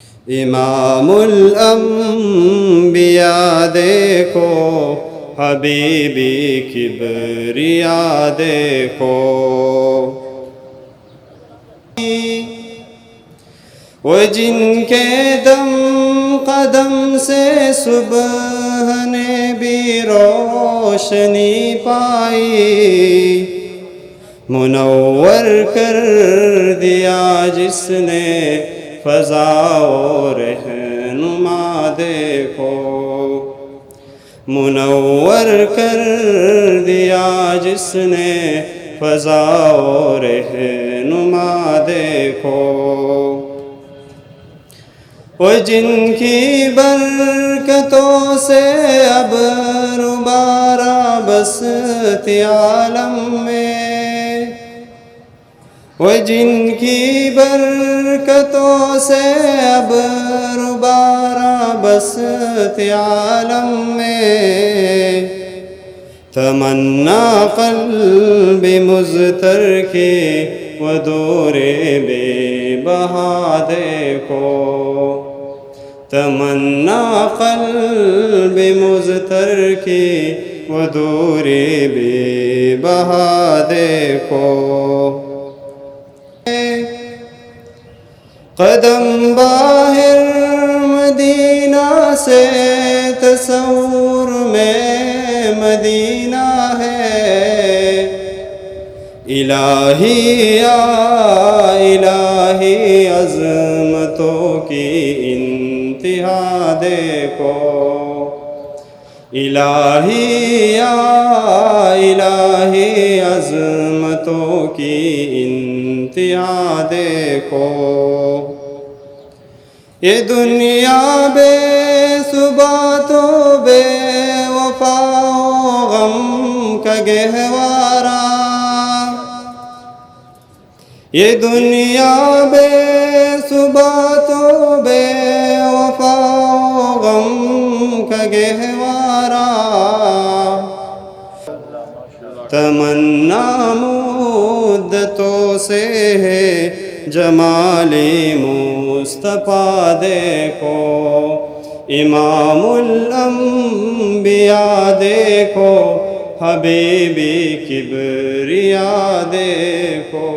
امام الانبیاء دیکھو، حبیبی کبریا دیکھو، وہ جن کے دم قدم سے صبح نے بھی روشنی پائی، منور کر دیا جس نے فضا و رہنما دیکھو، منور کر دیا جس نے فضا و رہنما دیکھو، وہ جن کی برکتوں سے اب روبارہ بستی عالم میں، وہ جن کی برکتوں سے اب روبارہ بستی عالم میں، تمنا قلب مضطر کی وہ دور بے بہا دیکھو، تمنا قلب مضطر کی وہ دور بے بہا دیکھو، قدم باہر مدینہ سے تصور میں مدینہ ہے، الہی یا الہی عظمتوں کی انتہا دیکھو، الہی یا الہی عظمتوں کی انتہا دیکھو، یہ دنیا بے ثبات و بے وفا و غم کا گہوارہ، یہ دنیا بے ثبات و بے وفا و غم کا گہوارہ، تمنا مدتوں سے ہے جمال مصطفیٰ دیکھو، امام الانبیاء دیکھو، حبیبی کبریا دیکھو۔